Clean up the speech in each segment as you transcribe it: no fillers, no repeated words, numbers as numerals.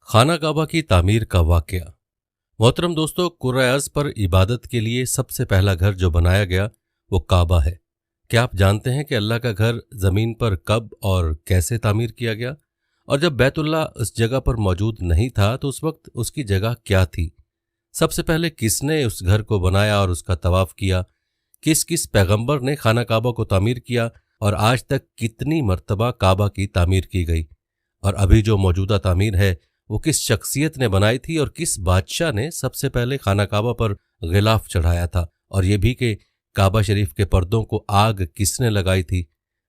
खाना काबा की तामीर का वाकया। मोहतरम दोस्तों, कुर्रा अर्ज़ पर इबादत के लिए सबसे पहला घर जो बनाया गया वो काबा है। क्या आप जानते हैं कि अल्लाह का घर ज़मीन पर कब और कैसे तामीर किया गया? और जब बैतुल्लाह उस जगह पर मौजूद नहीं था तो उस वक्त उसकी जगह क्या थी? सबसे पहले किसने उस घर को बनाया और उसका तवाफ़ किया? किस किस पैगंबर ने खाना काबा को तामीर किया? और आज तक कितनी मर्तबा काबा की तामीर की गई? और अभी जो मौजूदा तामीर है वो किस शख्सियत ने बनाई थी और किस बादशाह ने सबसे पहले खाना काबा पर गिलाफ चढ़ाया था? और ये भी कि काबा शरीफ के पर्दों को आग किसने लगाई थी?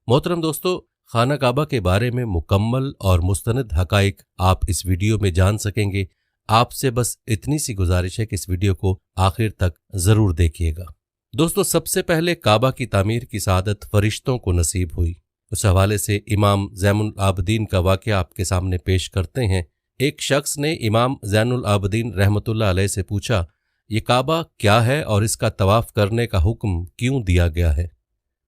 मोहतरम दोस्तों, खाना काबा के बारे में मुकम्मल और मुस्तनद हकाइक आप इस वीडियो में जान सकेंगे। आपसे बस इतनी सी गुजारिश है कि इस वीडियो को आखिर तक ज़रूर देखिएगा। दोस्तों, सबसे पहले काबा की तामीर की सआदत फरिश्तों को नसीब हुई। उस हवाले से इमाम ज़ैनुल आबदीन का वाक़या आपके सामने पेश करते हैं। एक शख्स ने इमाम ज़ैनुल आबदीन रहमतुल्लाह अलैह से पूछा, ये काबा क्या है और इसका तवाफ़ करने का हुक्म क्यों दिया गया है?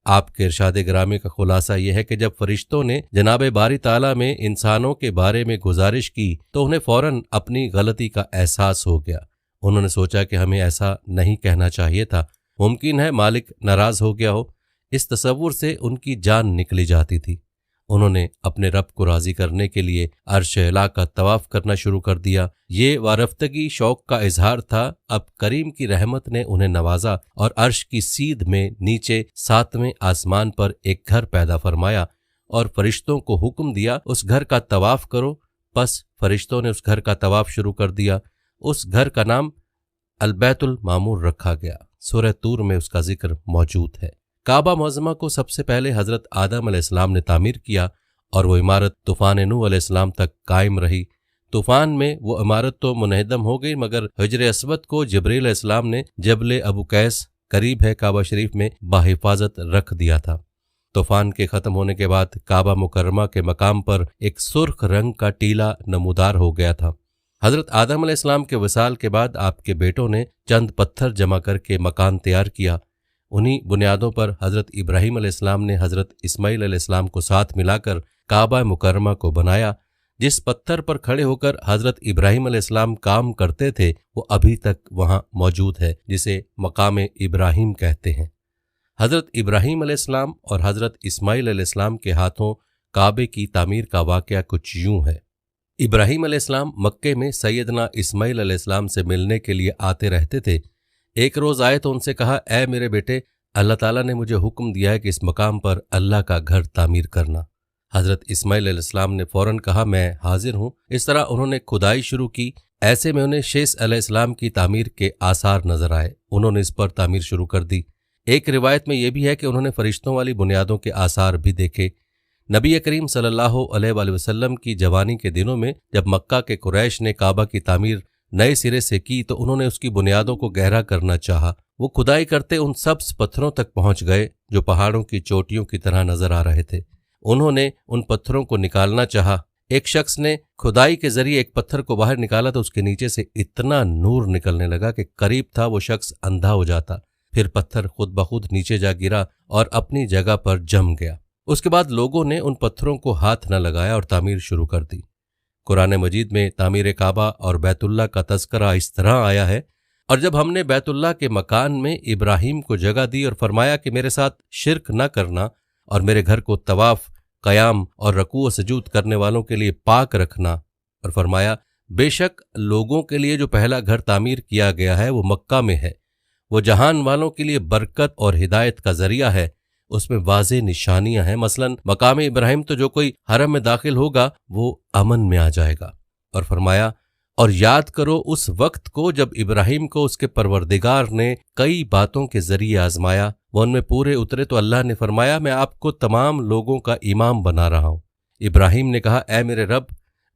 आपके इरशाद गिरामी का खुलासा यह है कि जब फरिश्तों ने जनाब बारी ताला में इंसानों के बारे में गुजारिश की तो उन्हें फ़ौरन अपनी गलती का एहसास हो गया। उन्होंने सोचा कि हमें ऐसा नहीं कहना चाहिए था, मुमकिन है मालिक नाराज़ हो गया हो। इस तसव्वुर से उनकी जान निकली जाती थी। उन्होंने अपने रब को राज़ी करने के लिए अर्श अला का तवाफ़ करना शुरू कर दिया। ये वारफ्तगी शौक का इजहार था। अब करीम की रहमत ने उन्हें नवाजा और अर्श की सीध में नीचे 7वें आसमान पर एक घर पैदा फरमाया और फरिश्तों को हुक्म दिया उस घर का तवाफ़ करो। बस फरिश्तों ने उस घर का तवाफ़ शुरू कर दिया। उस घर का नाम अल-बैतुल मामूर रखा गया। सूरह तूर में उसका जिक्र मौजूद है। काबा मुअज़्ज़मा को सबसे पहले हज़रत आदम अलैहिस्सलाम ने तामीर किया और वो इमारत तूफ़ान नूह अलैहिस्सलाम तक कायम रही। तूफ़ान में वो इमारत तो मुनहदम हो गई, मगर हिजर अस्वद को जिब्रील अलैहिस्सलाम ने जबल अबू कैस करीब है काबा शरीफ में बाहिफाजत रख दिया था। तूफ़ान के ख़त्म होने के बाद काबा मुकर्रमा के मकाम पर एक सुर्ख रंग का टीला नमूदार हो गया था। हज़रत आदम अलैहिस्सलाम के विसाल के बाद आपके बेटों ने चंद पत्थर जमा करके मकान तैयार किया। उन्हीं बुनियादों पर हज़रत इब्राहीम अलैहिस्सलाम ने हज़रत इस्माईल अलैहिस्सलाम को साथ मिलाकर काबा मुकर्रमा को बनाया। जिस पत्थर पर खड़े होकर हज़रत इब्राहीम अलैहिस्सलाम काम करते थे वो अभी तक वहाँ मौजूद है, जिसे मकाम इब्राहीम कहते हैं। हज़रत इब्राहीम अलैहिस्सलाम और हज़रत इस्माईल अलैहिस्सलाम के हाथों काबे की तामीर का वाक़या कुछ यूं है। इब्राहीम अलैहिस्सलाम मक्के में सैयदना इस्माईल अलैहिस्सलाम से मिलने के लिए आते रहते थे। एक रोज़ आए तो उनसे कहा, ऐ मेरे बेटे, अल्लाह ताला ने मुझे हुक्म दिया है कि इस मकाम पर अल्लाह का घर तामीर करना। हज़रत इस्माईल अलैहिस्सलाम ने फ़ौरन कहा, मैं हाजिर हूँ। इस तरह उन्होंने खुदाई शुरू की। ऐसे में उन्हें शेष अलैहिस्सलाम की तामीर के आसार नजर आए। उन्होंने इस पर तामीर शुरू कर दी। एक रिवायत में यह भी है कि उन्होंने फरिश्तों वाली बुनियादों के आसार भी देखे। नबी करीम सल्लल्लाहु अलैहि वसल्लम की जवानी के दिनों में जब मक्का के कुरैश ने काबा की तामीर नए सिरे से की तो उन्होंने उसकी बुनियादों को गहरा करना चाहा। वो खुदाई करते उन सब्ज पत्थरों तक पहुंच गए जो पहाड़ों की चोटियों की तरह नजर आ रहे थे। उन्होंने उन पत्थरों को निकालना चाहा। एक शख्स ने खुदाई के जरिए एक पत्थर को बाहर निकाला तो उसके नीचे से इतना नूर निकलने लगा कि करीब था वो शख्स अंधा हो जाता। फिर पत्थर खुद ब खुद नीचे जा गिरा और अपनी जगह पर जम गया। उसके बाद लोगों ने उन पत्थरों को हाथ न लगाया और तामीर शुरू कर दी। कुरान मजीद में तामीर काबा और बैतुल्लाह का तज़किरा इस तरह आया है, और जब हमने बैतुल्लाह के मकान में इब्राहीम को जगह दी और फरमाया कि मेरे साथ शिरक न करना और मेरे घर को तवाफ, क़याम और रकू व सजूद करने वालों के लिए पाक रखना, और फरमाया बेशक लोगों के लिए जो पहला घर तामीर किया गया है वो मक्का में है, वो जहान वालों के लिए बरकत और हिदायत का जरिया है। उसमें वाज़े निशानियां हैं। मसलन मकाम इब्राहिम तो जो कोई हरम में दाखिल होगा वो अमन में आ जाएगा। और फरमाया, और याद करो उस वक्त को जब इब्राहिम को उसके परवरदिगार ने कई बातों के जरिए आजमाया, वो उनमें पूरे उतरे तो अल्लाह ने फरमाया, मैं आपको तमाम लोगों का इमाम बना रहा हूँ। इब्राहिम ने कहा, ऐ मेरे रब,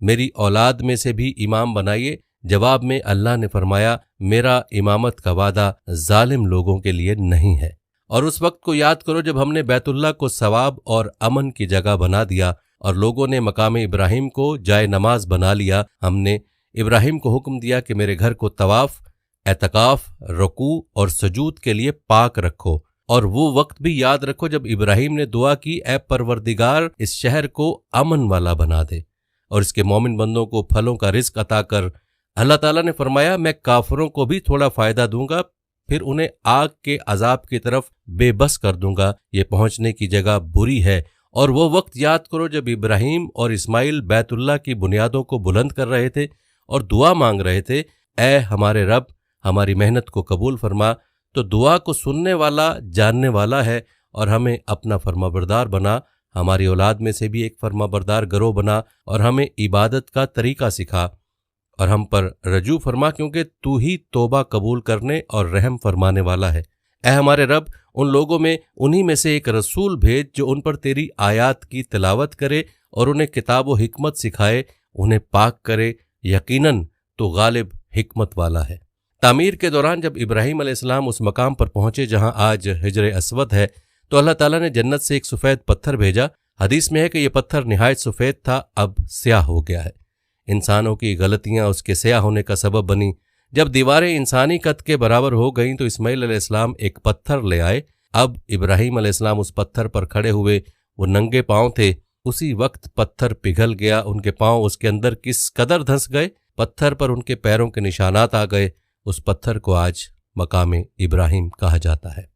मेरी औलाद में से भी इमाम बनाइए। जवाब में अल्लाह ने फरमाया, मेरा इमामत का वादा जालिम लोगों के लिए नहीं है। और उस वक्त को याद करो जब हमने बैतुल्लाह को सवाब और अमन की जगह बना दिया और लोगों ने मकाम इब्राहिम को जाए नमाज बना लिया। हमने इब्राहिम को हुक्म दिया कि मेरे घर को तवाफ, एतकाफ, रकू और सजूद के लिए पाक रखो। और वो वक्त भी याद रखो जब इब्राहिम ने दुआ की, ए परवरदिगार, इस शहर को अमन वाला बना दे। और इसके मोमिन बंदों को फलों का रिज्क अता कर। अल्लाह ताला ने फरमाया, मैं काफिरों को भी थोड़ा फायदा दूंगा, फिर उन्हें आग के अजाब की तरफ बेबस कर दूंगा। ये पहुंचने की जगह बुरी है। और वो वक्त याद करो जब इब्राहिम और इस्माइल बैतुल्लाह की बुनियादों को बुलंद कर रहे थे और दुआ मांग रहे थे, ए हमारे रब, हमारी मेहनत को कबूल फरमा। तो दुआ को सुनने वाला, जानने वाला है और हमें अपना फरमाबरदार बना, हमारी औलाद में से भी एक फरमाबरदार गरोह बना और हमें इबादत का तरीका सिखा और हम पर रजू फरमा, क्योंकि तू ही तौबा कबूल करने और रहम फरमाने वाला है। ए हमारे रब, उन लोगों में उन्हीं में से एक रसूल भेज जो उन पर तेरी आयात की तिलावत करे और उन्हें किताब व हिकमत सिखाए, उन्हें पाक करे, यकीनन तो गालिब हिकमत वाला है। तामीर के दौरान जब इब्राहीम अलैहिस्सलाम उस मकाम पर पहुंचे जहां आज हिजर अस्वद है, तो अल्लाह ताला ने जन्नत से एक सफ़ेद पत्थर भेजा। हदीस में है कि यह पत्थर निहायत सफ़ेद था, अब स्याह हो गया है। इंसानों की गलतियां उसके स्याह होने का सबब बनी। जब दीवारें इंसानी कद के बराबर हो गईं तो इस्माइल अलैहिस्सलाम एक पत्थर ले आए। अब इब्राहीम अलैहिस्सलाम उस पत्थर पर खड़े हुए, वो नंगे पांव थे। उसी वक्त पत्थर पिघल गया, उनके पांव उसके अंदर किस कदर धंस गए, पत्थर पर उनके पैरों के निशानात आ गए। उस पत्थर को आज मकामे इब्राहीम कहा जाता है।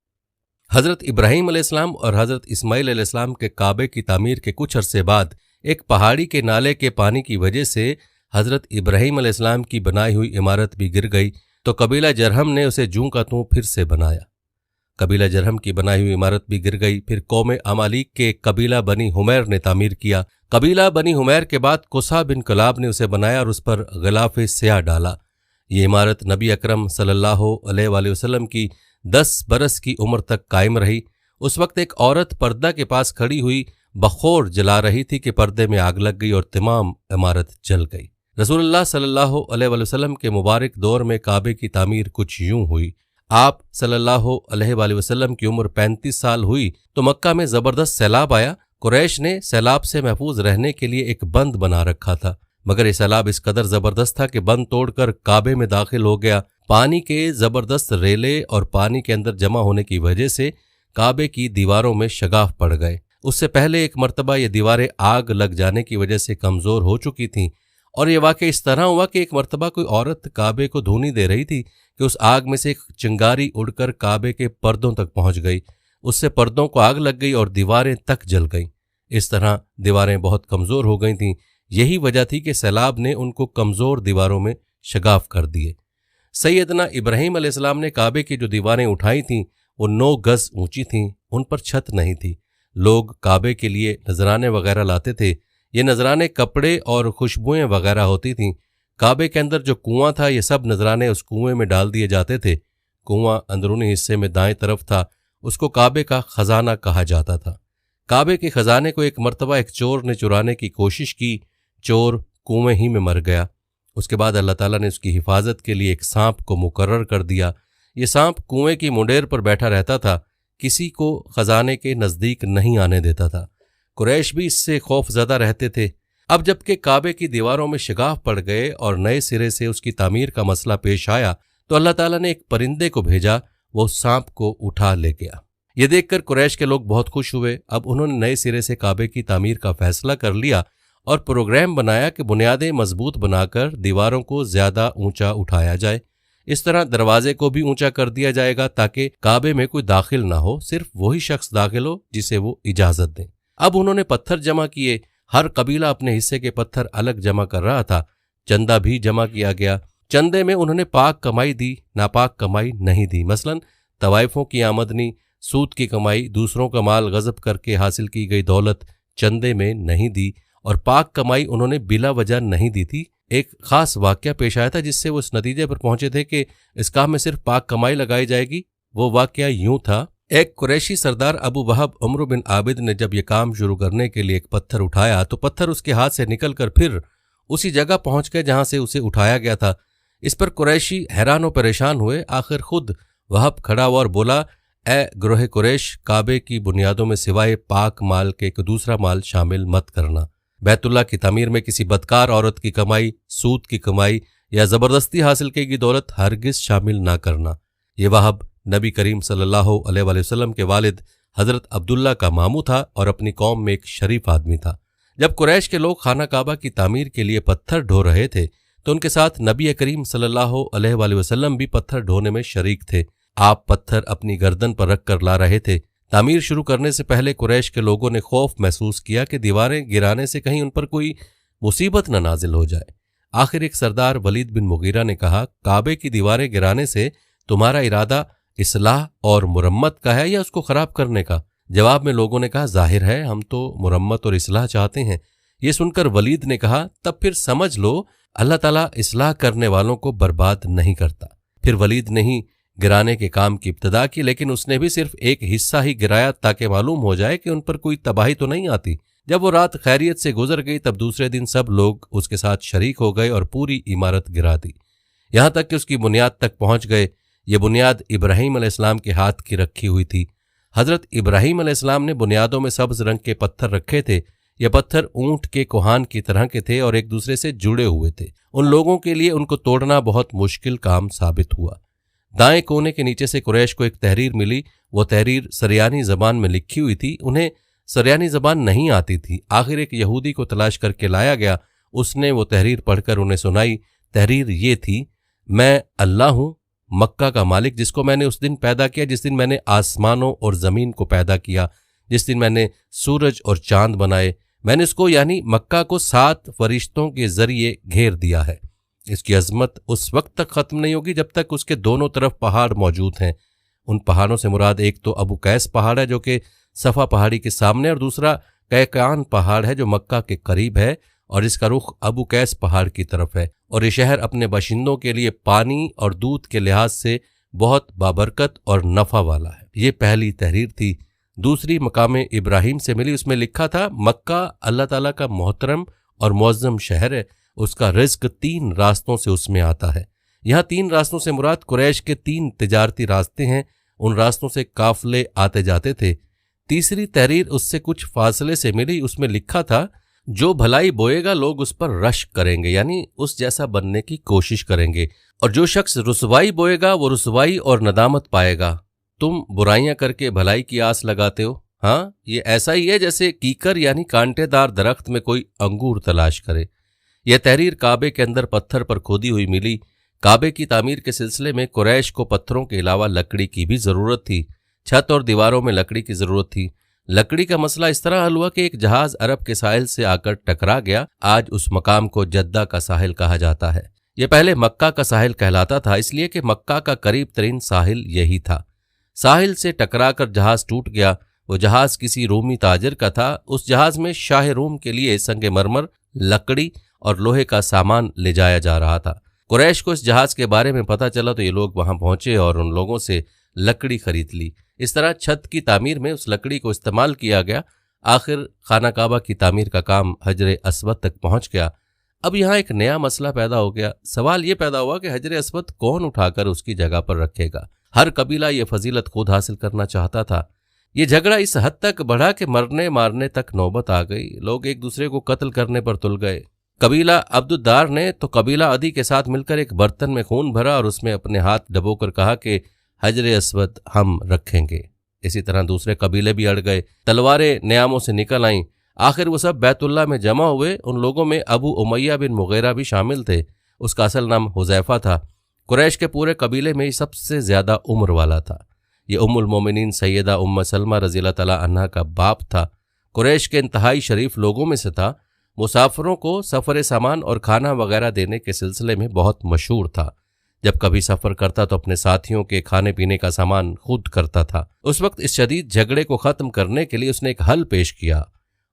हज़रत इब्राहीम अलैहिस्सलाम और हज़रत इस्माइल अलैहिस्सलाम के काबे की तामीर के कुछ अरसे बाद एक पहाड़ी के नाले के पानी की वजह से हज़रत इब्राहीम अलैहिस्सलाम की बनाई हुई इमारत भी गिर गई, तो कबीला जरहम ने उसे जूं का तूं फिर से बनाया। कबीला जरहम की बनाई हुई इमारत भी गिर गई। फिर कौम अमालीक के कबीला बनी हुमैर ने तामीर किया। कबीला बनी हुमैर के बाद कुसा बिन कलाब ने उसे बनाया और उस पर गिलाफ स्याह डाला। ये इमारत नबी अकरम सल्लल्लाहु अलैहि वसल्लम की 10 बरस की उम्र तक कायम रही। उस वक्त एक औरत पर्दा के पास खड़ी हुई बखोर जला रही थी कि पर्दे में आग लग गई और तमाम इमारत जल गई। रसूलुल्लाह सल्लल्लाहु अलैहि वसल्लम के मुबारक दौर में काबे की तामीर कुछ यूं हुई। आप सल्लल्लाहु अलैहि वसल्लम की उम्र 35 साल हुई तो मक्का में जबरदस्त सैलाब आया। कुरैश ने सैलाब से महफूज रहने के लिए एक बंद बना रखा था, मगर ये सैलाब इस कदर जबरदस्त था कि बंद तोड़कर काबे में दाखिल हो गया। पानी के जबरदस्त रेले और पानी के अंदर जमा होने की वजह से काबे की दीवारों में शगाफ पड़ गए। उससे पहले एक मर्तबा ये दीवारें आग लग जाने की वजह से कमजोर हो चुकी थीं और ये वाक़या इस तरह हुआ कि एक मर्तबा कोई औरत काबे को धूनी दे रही थी कि उस आग में से एक चिंगारी उड़कर काबे के पर्दों तक पहुंच गई। उससे पर्दों को आग लग गई और दीवारें तक जल गईं। इस तरह दीवारें बहुत कमज़ोर हो गई थीं। यही वजह थी कि सैलाब ने उनको कमज़ोर दीवारों में शगाफ कर दिए। सैयदना इब्राहीम अलैहिस्सलाम ने काबे की जो दीवारें उठाई थीं वो 9 गज ऊंची थीं, उन पर छत नहीं थी। लोग काबे के लिए नजराने वगैरह लाते थे। ये नजराने कपड़े और खुशबुएं वगैरह होती थीं। काबे के अंदर जो कुआं था ये सब नजराने उस कुएं में डाल दिए जाते थे। कुआं अंदरूनी हिस्से में दाएं तरफ था, उसको काबे का खजाना कहा जाता था। काबे के खजाने को एक मर्तबा एक चोर ने चुराने की कोशिश की। चोर कुएं ही में मर गया। उसके बाद अल्लाह ताला ने उसकी हिफाजत के लिए एक सांप को मुकर्रर कर दिया। ये सांप कुएं की मुंडेर पर बैठा रहता था, किसी को खजाने के नज़दीक नहीं आने देता था। कुरैश भी इससे खौफजदा रहते थे। अब जबकि काबे की दीवारों में शिगाफ पड़ गए और नए सिरे से उसकी तामीर का मसला पेश आया तो अल्लाह ताला ने एक परिंदे को भेजा, वो सांप को उठा ले गया। ये देखकर कुरैश के लोग बहुत खुश हुए। अब उन्होंने नए सिरे से काबे की तामीर का फैसला कर लिया और प्रोग्राम बनाया कि बुनियादें मजबूत बनाकर दीवारों को ज्यादा ऊंचा उठाया जाए। इस तरह दरवाजे को भी ऊंचा कर दिया जाएगा ताकि काबे में कोई दाखिल ना हो, सिर्फ वही शख्स दाखिल हो जिसे वो इजाजत दें। अब उन्होंने पत्थर जमा किए। हर कबीला अपने हिस्से के पत्थर अलग जमा कर रहा था। चंदा भी जमा किया गया। चंदे में उन्होंने पाक कमाई दी, नापाक कमाई नहीं दी। मसलन तवाइफों की आमदनी, सूद की कमाई, दूसरों का माल गजब करके हासिल की गई दौलत चंदे में नहीं दी और पाक कमाई उन्होंने बिला वजह नहीं दी थी। एक खास वाकया पेश आया था जिससे वो इस नतीजे पर पहुंचे थे कि इस काम में सिर्फ पाक कमाई लगाई जाएगी। वो वाकया यूं था, एक कुरैशी सरदार अबू वहब उमर बिन आबिद ने जब ये काम शुरू करने के लिए एक पत्थर उठाया तो पत्थर उसके हाथ से निकलकर फिर उसी जगह पहुंच गया जहां से उसे उठाया गया था। इस पर कुरैशी हैरान और परेशान हुए। आखिर खुद वहब खड़ा हुआ और बोला, ए ग्रोह कुरैश, काबे की बुनियादों में सिवाय पाक माल के दूसरा माल शामिल मत करना। बैतुल्लाह की तामीर में किसी बदकार औरत की कमाई, सूद की कमाई या जबरदस्ती हासिल की गई दौलत हरगिज शामिल ना करना। ये वहब नबी करीम सल्लल्लाहु अलैहि वसल्लम के वालिद हजरत अब्दुल्ला का मामू था और अपनी कौम में एक शरीफ आदमी था। जब कुरैश के लोग खाना काबा की तामीर के लिए पत्थर ढो रहे थे तो उनके साथ नबी करीम सल्लल्लाहु अलैहि वसल्लम भी पत्थर ढोने में शरीक थे। आप पत्थर अपनी गर्दन पर रख कर ला रहे थे। तामीर शुरू करने से पहले कुरैश के लोगों ने खौफ महसूस किया कि दीवारें गिराने से कहीं उन पर कोई मुसीबत न नाजिल हो जाए। आखिर एक सरदार वलीद बिन मुगीरा ने कहा, काबे की दीवारें गिराने से तुम्हारा इरादा इस्लाह और मुरम्मत का है या उसको खराब करने का? जवाब में लोगों ने कहा, जाहिर है हम तो मुरम्मत और इस्लाह चाहते हैं। ये सुनकर वलीद ने कहा, तब फिर समझ लो अल्लाह ताला इस्लाह करने वालों को बर्बाद नहीं करता। फिर वलीद ने ही गिराने के काम की इब्तिदा की, लेकिन उसने भी सिर्फ एक हिस्सा ही गिराया ताकि मालूम हो जाए कि उन पर कोई तबाही तो नहीं आती। जब वो रात खैरियत से गुजर गई तब दूसरे दिन सब लोग उसके साथ शरीक हो गए और पूरी इमारत गिरा दी, यहां तक कि उसकी बुनियाद तक पहुंच गए। ये बुनियाद इब्राहीम अलैहिस्सलाम के हाथ की रखी हुई थी। हजरत इब्राहीम अलैहिस्सलाम ने बुनियादों में सब्ज रंग के पत्थर रखे थे। ये पत्थर ऊंट के कोहान की तरह के थे और एक दूसरे से जुड़े हुए थे। उन लोगों के लिए उनको तोड़ना बहुत मुश्किल काम साबित हुआ। दाएं कोने के नीचे से कुरैश को एक तहरीर मिली। वो तहरीर सरयानी जबान में लिखी हुई थी। उन्हें सरयानी जबान नहीं आती थी। आखिर एक यहूदी को तलाश करके लाया गया। उसने वो तहरीर पढ़कर उन्हें सुनाई। तहरीर ये थी, मैं अल्लाह हूं, मक्का का मालिक, जिसको मैंने उस दिन पैदा किया जिस दिन मैंने आसमानों और जमीन को पैदा किया, जिस दिन मैंने सूरज और चांद बनाए। मैंने इसको यानी मक्का को 7 फरिश्तों के जरिए घेर दिया है। इसकी अजमत उस वक्त तक खत्म नहीं होगी जब तक उसके दोनों तरफ पहाड़ मौजूद हैं। उन पहाड़ों से मुराद एक तो अबू कैस पहाड़ है जो कि सफ़ा पहाड़ी के सामने, और दूसरा कैकान पहाड़ है जो मक्का के करीब है और इसका रुख अबू कैस पहाड़ की तरफ है। और ये शहर अपने बाशिंदों के लिए पानी और दूध के लिहाज से बहुत बाबरकत और नफ़ा वाला है। ये पहली तहरीर थी। दूसरी मकाम इब्राहीम से मिली। उसमें लिखा था, मक्का अल्लाह ताला का मोहतरम और मुअज़्ज़म शहर है। उसका रिज़्क 3 रास्तों से उसमें आता है। यहाँ 3 रास्तों से मुराद कुरैश के 3 तिजारती रास्ते हैं। उन रास्तों से काफले आते जाते थे। तीसरी तहरीर उससे कुछ फासले से मिली। उसमें लिखा था, जो भलाई बोएगा लोग उस पर रश्क करेंगे, यानी उस जैसा बनने की कोशिश करेंगे, और जो शख्स रुसवाई बोएगा वो रुसवाई और नदामत पाएगा। तुम बुराइयां करके भलाई की आस लगाते हो। हाँ, ये ऐसा ही है जैसे कीकर यानी कांटेदार दरख्त में कोई अंगूर तलाश करे। यह तहरीर काबे के अंदर पत्थर पर खोदी हुई मिली। काबे की तामीर के सिलसिले में कुरैश को पत्थरों के अलावा लकड़ी की भी जरूरत थी। छत और दीवारों में लकड़ी की जरूरत थी। लकड़ी का मसला इस तरह हल हुआ कि एक जहाज अरब के साहिल से आकर टकरा गया। आज उस मकाम को जद्दा का साहिल कहा जाता है। यह पहले मक्का का साहिल कहलाता था, इसलिए कि मक्का का करीब तरीन साहिल यही था। साहिल से टकराकर जहाज टूट गया। वो जहाज किसी रोमी ताजर का था। उस जहाज में शाह रोम के लिए संगमरमर, लकड़ी और लोहे का सामान ले जाया जा रहा था। कुरैश को इस जहाज के बारे में पता चला तो ये लोग वहां पहुंचे और उन लोगों से लकड़ी खरीद ली। इस तरह छत की तामीर में उस लकड़ी को इस्तेमाल किया गया। आखिर खाना काबा की तामीर का काम हजर अस्वद तक पहुंच गया। अब यहाँ एक नया मसला पैदा हो गया। सवाल ये पैदा हुआ कि हजर अस्वद कौन उठाकर उसकी जगह पर रखेगा। हर कबीला ये फजीलत खुद हासिल करना चाहता था। ये झगड़ा इस हद तक बढ़ा कि मरने मारने तक नौबत आ गई। लोग एक दूसरे को कत्ल करने पर तुल गए। कबीला अब्दुद्दार ने तो कबीला अदी के साथ मिलकर एक बर्तन में खून भरा और उसमें अपने हाथ डबोकर कहा कि हजर अस्वद हम रखेंगे। इसी तरह दूसरे कबीले भी अड़ गए। तलवारें न्यामों से निकल आईं। आखिर वो सब बैतुल्ला में जमा हुए। उन लोगों में अबू उमैया बिन मुगीरा भी शामिल थे। उसका असल नाम हुज़ैफा था। कुरैश के पूरे कबीले में सबसे ज्यादा उम्र वाला था। ये उम्मुल मोमिनीन सैयदा उम्म सलमा रज़ियल्लाहु तआला अन्हा का बाप था। कुरैश के इंतहाई शरीफ लोगों में से था। मुसाफिरों को सफ़र सामान और खाना वगैरह देने के सिलसिले में बहुत मशहूर था। जब कभी सफ़र करता तो अपने साथियों के खाने पीने का सामान खुद करता था। उस वक्त इस शदीद झगड़े को ख़त्म करने के लिए उसने एक हल पेश किया।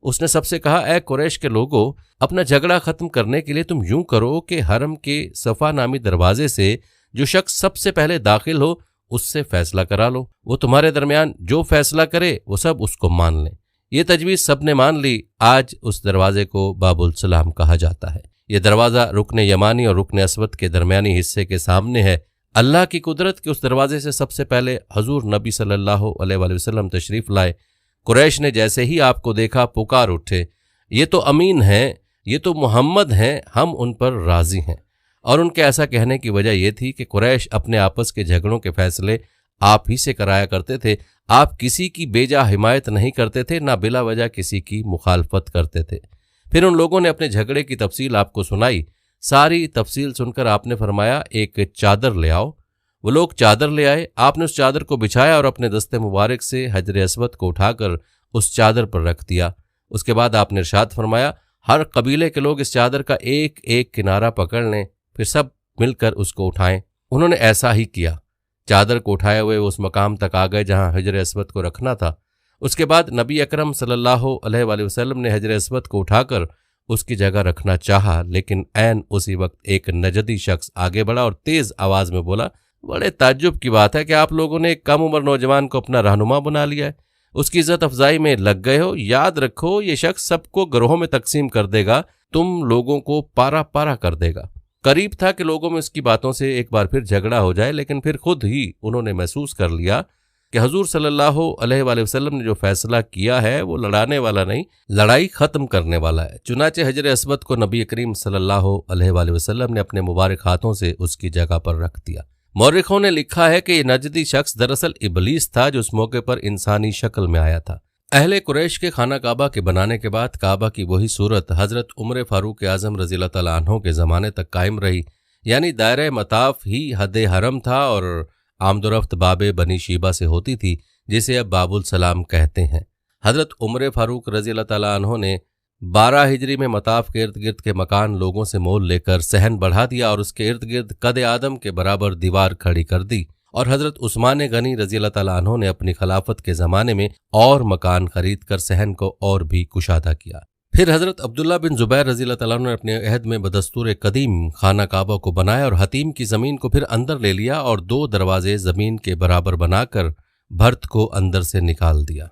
उसने सबसे कहा, ए कुरैश के लोगों, अपना झगड़ा ख़त्म करने के लिए तुम यूं करो कि हरम के सफ़ा नामी दरवाजे से जो शख्स सबसे पहले दाखिल हो उससे फैसला करा लो। वो तुम्हारे दरमियान जो फैसला करे वो सब उसको मान लें। ये तजवीज़ सबने मान ली। आज उस दरवाजे को बाबुल सलाम कहा जाता है। यह दरवाज़ा रुकन यमानी और रुकन अस्वद के दरमियानी हिस्से के सामने है। अल्लाह की कुदरत के उस दरवाजे से सबसे पहले हजूर नबी सल्लल्लाहु अलैहि वसल्लम तशरीफ़ लाए। कुरैश ने जैसे ही आपको देखा पुकार उठे, ये तो अमीन हैं, ये तो मोहम्मद हैं, हम उन पर राज़ी हैं। और उनके ऐसा कहने की वजह यह थी कि कुरैश अपने आपस के झगड़ों के फैसले आप ही से कराया करते थे। आप किसी की बेजा हिमायत नहीं करते थे, ना बिला वजह किसी की मुखालफत करते थे। फिर उन लोगों ने अपने झगड़े की तफसील आपको सुनाई। सारी तफसील सुनकर आपने फरमाया, एक चादर ले आओ। वो लोग चादर ले आए। आपने उस चादर को बिछाया और अपने दस्ते मुबारक से हजर अस्वद को उठाकर उस चादर पर रख दिया। उसके बाद आपने इरशाद फरमाया, हर कबीले के लोग इस चादर का एक एक किनारा पकड़ लें, फिर सब मिलकर उसको उठाएं। उन्होंने ऐसा ही किया। चादर को उठाए हुए वो उस मकाम तक आ गए जहां हजर अस्वद को रखना था। उसके बाद नबी अकरम सल्लल्लाहु अलैहि वसल्लम ने हजर अस्वद को उठाकर उसकी जगह रखना चाहा, लेकिन ऐन उसी वक्त एक नजदी शख्स आगे बढ़ा और तेज आवाज में बोला, बड़े ताज्जुब की बात है कि आप लोगों ने एक कम उम्र नौजवान को अपना रहनुमा बना लिया है। उसकी इज्जत अफजाई में लग गए हो। याद रखो, ये शख्स सबको ग्रोहों में तकसीम कर देगा, तुम लोगों को पारा पारा कर देगा। करीब था कि लोगों में उसकी बातों से एक बार फिर झगड़ा हो जाए, लेकिन फिर खुद ही उन्होंने महसूस कर लिया कि हुजूर सल्लल्लाहु अलैहि वसल्लम ने जो फैसला किया है वो लड़ाने वाला नहीं, लड़ाई खत्म करने वाला है। चुनाचे हजर अस्वद को नबी करीम सल्लल्लाहु अलैहि वसल्लम ने अपने मुबारक हाथों से उसकी जगह पर रख दिया। मौरिखों ने लिखा है कि ये नजदी शख्स दरअसल इबलीस था जो उस मौके पर इंसानी शक्ल में आया था। अहले कुरैश के खाना काबा के बनाने के बाद काबा की वही सूरत हजरत उमर फारूक आजम रज़ियल्लाहु तआला अन्हु के ज़माने तक कायम रही, यानी दायरे मताफ ही हद हरम था और आमदोरफ्त बाबे बनी शीबा से होती थी, जिसे अब बाबुल सलाम कहते हैं। हजरत उमर फारूक रज़ियल्लाहु तआला अन्हु ने 12 हिजरी में मताफ के इर्द गिर्द के मकान लोगों से मोल लेकर सहन बढ़ा दिया और उसके इर्द गिर्द कद आदम के बराबर दीवार खड़ी कर दी। और हजरत उस्मान गनी रज़ियल्लाहु तआला अन्हु ने अपनी खिलाफत के ज़माने में और मकान खरीद कर सहन को और भी कुशादा किया। फिर हजरत अब्दुल्ला बिन जुबैर रज़ियल्लाहु तआला अन्हु ने अपने अहद में बदस्तूर कदीम खाना काबा को बनाया और हतीम की ज़मीन को फिर अंदर ले लिया और 2 दरवाजे ज़मीन के बराबर बनाकर भर्त को अंदर से निकाल दिया।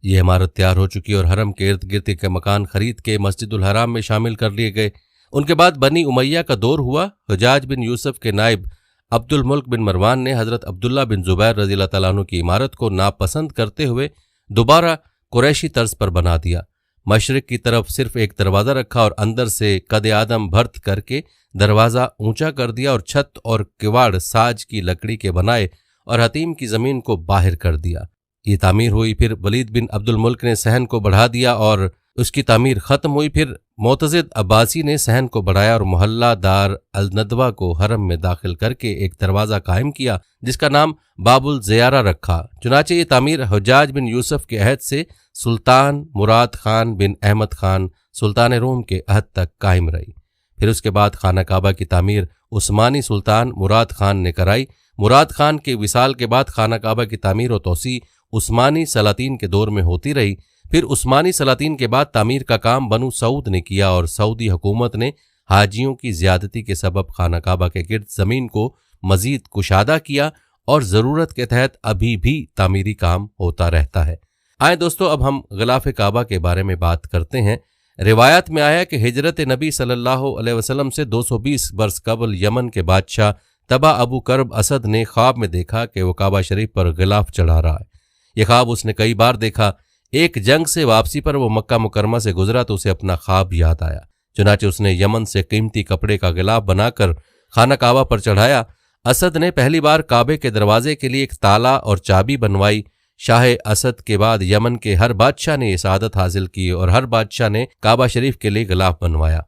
ये इमारत तैयार हो चुकी और हरम के इर्द गिर्द के मकान खरीद के मस्जिदुल हराम में शामिल कर लिए गए। उनके बाद बनी उमैया का दौर हुआ। हुजाज बिन यूसुफ के नायब अब्दुल मुल्क बिन मरवान ने हजरत अब्दुल्ला बिन जुबैर रज़ियल्लाहु तआला अन्हु की इमारत को नापसंद करते हुए दोबारा कुरैशी तर्ज पर बना दिया। मशरिक की तरफ सिर्फ एक दरवाज़ा रखा और अंदर से कद आदम भर्त करके दरवाज़ा ऊंचा कर दिया और छत और किवाड़ साज की लकड़ी के बनाए और हतीम की ज़मीन को बाहर कर दिया। ये तामीर हुई। फिर वलीद बिन अब्दुल मुल्क ने सहन को बढ़ा दिया और उसकी तामीर ख़त्म हुई। फिर मोतज़िद अब्बासी ने सहन को बढ़ाया और मोहल्ला दार अल नदवा को हरम में दाखिल करके एक दरवाज़ा कायम किया जिसका नाम बाबुल ज़ियारा रखा। चुनाचे ये तामीर हुजाज बिन यूसुफ के अहद से सुल्तान मुराद खान बिन अहमद खान सुल्तान रोम के अहद तक कायम रही। फिर उसके बाद खाना काबा की तामीर उस्मानी सुल्तान मुराद खान ने कराई। मुराद खान के विसाल के बाद खाना काबा की तामीर और तोसी उस्मानी सलातीन के दौर में होती रही। फिर उस्मानी सलातीन के बाद तामीर का काम बनु सऊद ने किया और सऊदी हुकूमत ने हाजियों की ज्यादती के सबब खाना काबा के गिर्द ज़मीन को मजीद कुशादा किया और ज़रूरत के तहत अभी भी तामीरी काम होता रहता है। आए दोस्तों, अब हम गिलाफ काबा के बारे में बात करते हैं। रिवायत में आया कि हिजरत नबी सल्लल्लाहु अलैहि वसल्लम से 220 बरस कबल यमन के बादशाह तबा अबू करब असद ने ख्वाब में देखा कि वो काबा शरीफ पर गिलाफ चढ़ा रहा है। यह ख्वाब उसने कई बार देखा। एक जंग से वापसी पर वो मक्का मुकरमा से गुजरा तो उसे अपना ख्वाब याद आया। चुनाचे उसने यमन से कीमती कपड़े का गिलाफ बनाकर खाना काबा पर चढ़ाया। असद ने पहली बार काबे के दरवाजे के लिए एक ताला और चाबी बनवाई। शाह असद के बाद यमन के हर बादशाह ने ये सआदत हासिल की और हर बादशाह ने काबा शरीफ के लिए गिलाफ बनवाया।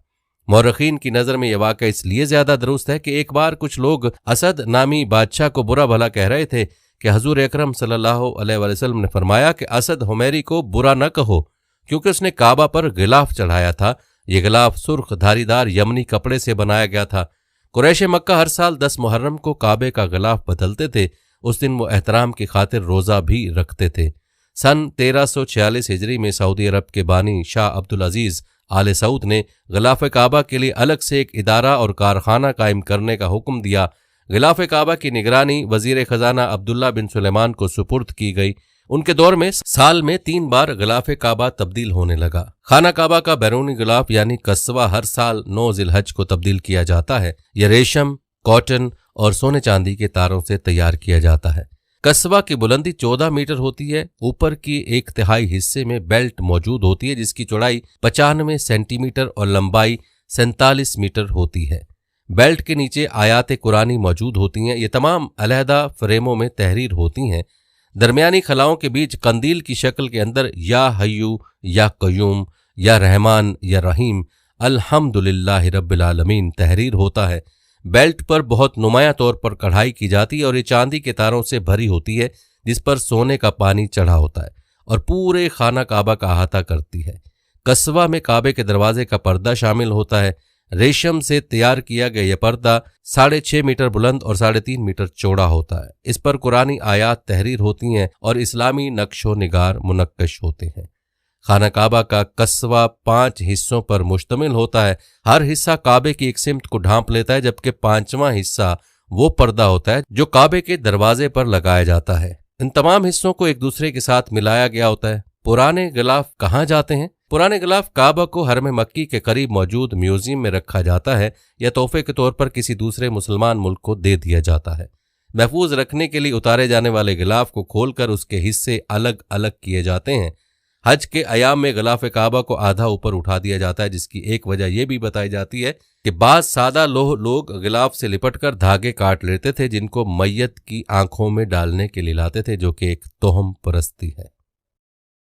मौरखीन की नज़र में यह वाक़या इसलिए ज़्यादा दुरुस्त है कि एक बार कुछ लोग असद नामी बादशाह को बुरा भला कह रहे थे कि हजूर अकरम सल्लल्लाहु अलैहि वसल्लम ने फरमाया कि असद हुमैरी को बुरा न कहो क्योंकि उसने काबा पर गिलाफ चढ़ाया था। ये गिलाफ सुर्ख धारीदार यमनी कपड़े से बनाया गया था। कुरैश मक्का हर साल 10 मुहर्रम को काबे का गिलाफ बदलते थे। उस दिन वो एहतराम की खातिर रोज़ा भी रखते थे। सन 1346 हिजरी में सऊदी अरब के बानी शाह अब्दुल अजीज़ आले सऊद ने गिलाफ काबा के लिए अलग से एक इदारा और कारखाना कायम करने का हुक्म दिया। गिलाफ काबा की निगरानी वजीर खजाना अब्दुल्ला बिन सुलेमान को सुपुर्द की गई। उनके दौर में साल में 3 बार गिलाफ काबा तब्दील होने लगा। खाना काबा का बैरूनी गिलाफ यानी कस्वा हर साल 9 ज़िलहज को तब्दील किया जाता है। यह रेशम, कॉटन और सोने चांदी के तारों से तैयार किया जाता है। कस्बा की बुलंदी 14 मीटर होती है। ऊपर की 1/3 हिस्से में बेल्ट मौजूद होती है जिसकी चौड़ाई 95 सेंटीमीटर और लंबाई 47 मीटर होती है। बेल्ट के नीचे आयात कुरानी मौजूद होती हैं। ये तमाम अलहदा फ्रेमों में तहरीर होती हैं। दरमियानी खलाओं के बीच कंदील की शक्ल के अंदर या हय्यू या कयूम या रहमान या रहीम अल्हम्दुलिल्लाहि रब्बिल आलमीन तहरीर होता है। बेल्ट पर बहुत नुमाया तौर पर कढ़ाई की जाती है और ये चांदी के तारों से भरी होती है जिस पर सोने का पानी चढ़ा होता है और पूरे खाना काबा का अहाता करती है। कस्वा में काबे के दरवाजे का पर्दा शामिल होता है। रेशम से तैयार किया गया यह पर्दा 6.5 मीटर बुलंद और 3.5 मीटर चौड़ा होता है। इस पर कुरानी आयात तहरीर होती हैं और इस्लामी नक्शो निगार मुनक्कश होते हैं। खाना काबा का कस्वा 5 हिस्सों पर मुश्तमिल होता है। हर हिस्सा काबे की एक सिमत को ढांप लेता है, जबकि 5वां हिस्सा वो पर्दा होता है जो काबे के दरवाजे पर लगाया जाता है। इन तमाम हिस्सों को एक दूसरे के साथ मिलाया गया होता है। पुराने गिलाफ कहाँ जाते हैं? पुराने गिलाफ काबा को हरम मक्की के करीब मौजूद म्यूजियम में रखा जाता है या तोहफे के तौर पर किसी दूसरे मुसलमान मुल्क को दे दिया जाता है। महफूज रखने के लिए उतारे जाने वाले गिलाफ को खोलकर उसके हिस्से अलग अलग किए जाते हैं। हज के अयाम में गिलाफ काबा को आधा ऊपर उठा दिया जाता है, जिसकी एक वजह यह भी बताई जाती है कि बाज सादा लोग गिलाफ से लिपटकर धागे काट लेते थे जिनको मैयत की आंखों में डालने के लिए लाते थे, जो कि एक तोहम परस्ती है।